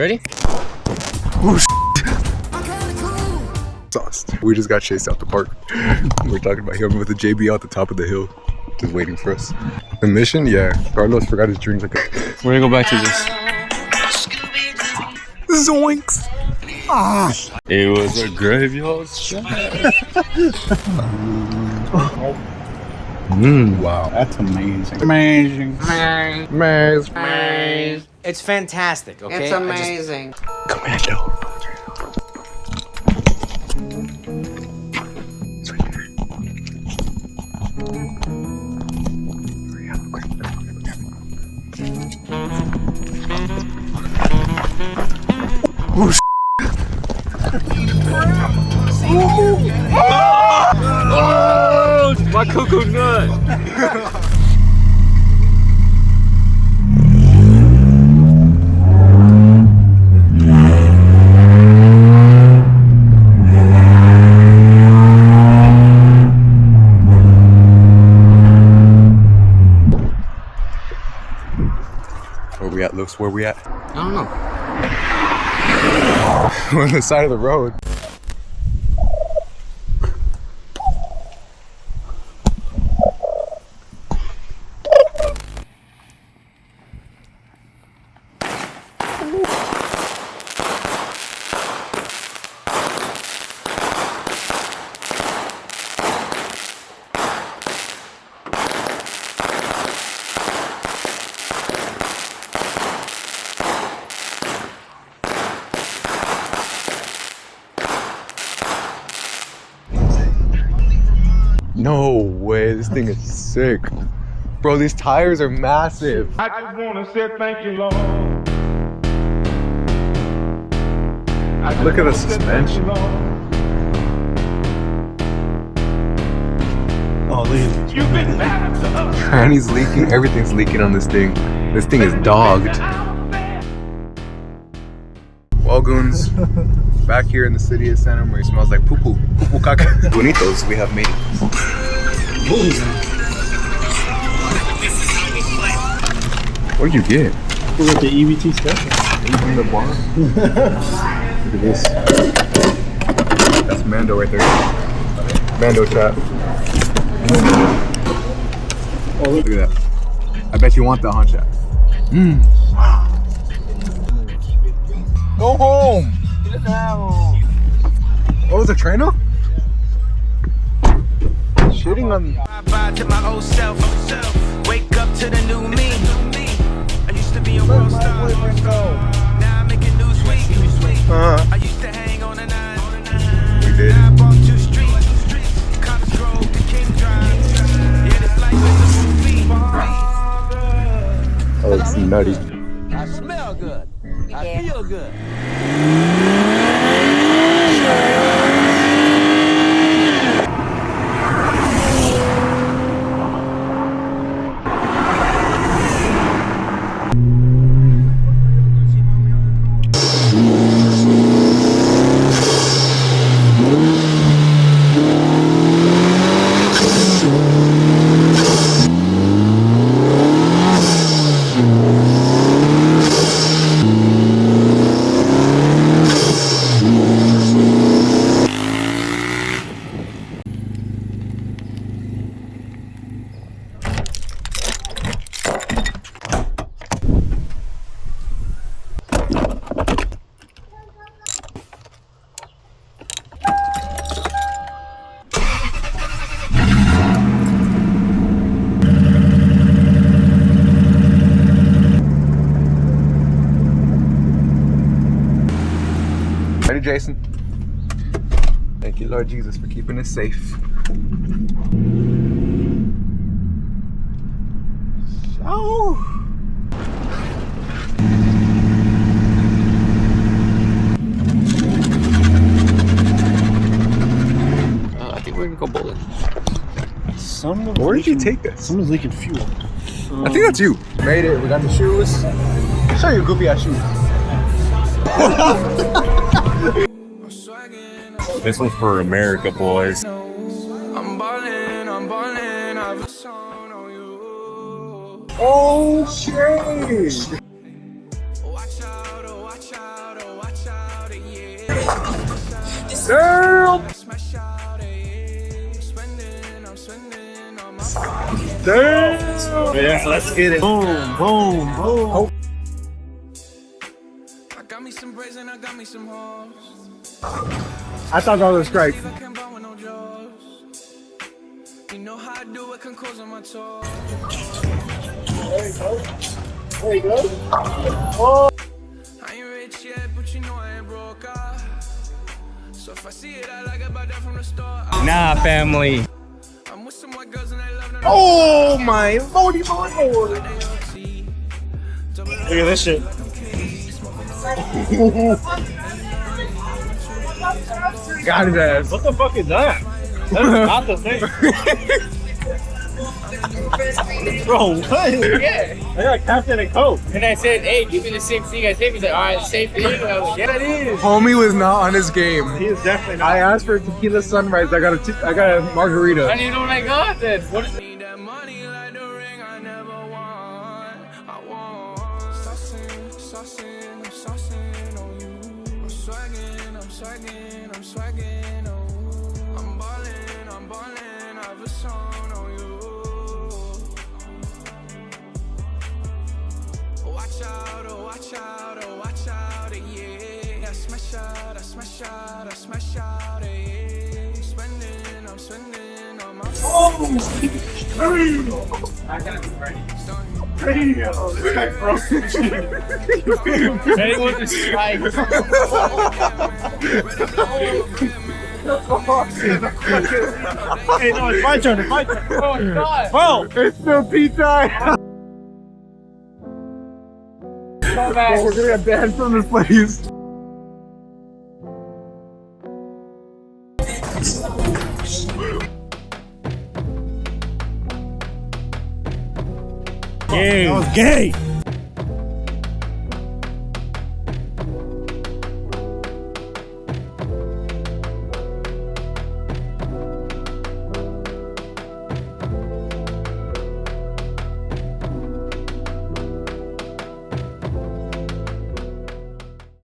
Ready? Oh, sauced. We just got chased out the park. We're talking about him with the JB out the top of the hill, just waiting for us. The mission? Yeah. Carlos forgot his drink. Like We're gonna go back to this. Zoinks! Ah! It was a graveyard shift. Wow. That's amazing. Amazing. Amazing. It's fantastic, okay? It's amazing. Commando. Oh, Oh, my cuckoo nut. Where we at, Lux? Where we at? I don't know. We're on the side of the road. No way, this thing is sick. Bro, these tires are massive. I just wanna say thank you, Lord. Look at the suspension. Oh, look. You've been bad to us. Tranny's leaking, everything's leaking on this thing. This thing is dogged. Well, goons, back here in the city of Santa Maria, smells like poo-poo, poo-poo caca. Bonitos, we have made it. What did you get? Look at the EBT special. In the bar. Look at this. That's Mando right there. Mando chat. Oh, look at that. I bet you want that, huh, chat? Wow. Go home! Oh, it's a trainer? Shitting on me. Bye to my old self. Wake up to the new me. I used to be a world star. Now I'm making news week. I used to hang on the 9. We did. Now I bought 2 streets. Connors Grove to King Drive. Yeah, this life is a movie. Oh, it's nutty. I smell good. I feel good. Ready, Jason? Thank you, Lord Jesus, for keeping us safe. Oh! I think we're gonna go bowling. Where did you take us? Someone's leaking fuel. I think that's you. Made it. We got the shoes. Show your goofy ass shoes. This one's for America, boys. I'm ballin', I've a song on you. Oh shit! Watch out, oh watch out. Damn! Smash out, I'm spending on my Damn! Yeah, let's get it. Boom, boom, boom. I got me some braids and I got me some hoes. I thought that was strike. I can't buy with no jaws. You know how I do it, can close on my toes. There you go. I ain't rich yet, but you know I ain't broke. So if I see it, I like it, buy that from the store. Nah, family. I'm with some white girls and they love them. Oh my lordy lord. Look at this shit. Got his ass. What the fuck is that? That's not the thing. Bro, what? Yeah. I got Captain and Coke. And I said, hey, give me the same thing I said. He's like, all right, same thing. I was like, yeah, it is. Homie was not on his game. He is definitely not. I asked for tequila sunrise. I got a margarita. I don't even know what I got then. What is it? Need that money like the ring I never want. I want saucing, saucing, I'm saucing on you. I'm swagging, I'm swagging, I'm swagging on you. I'm balling, I have a song on you. Watch out, oh watch out, oh watch out, yeah. I smash out, I smash out, I smash out, yeah. I'm spending on my Ready with the strike. Hey, no, it's my turn. It's my turn. Oh my god. Bro, It's still tea time. Come back. We're gonna get banned from this place. that was gay.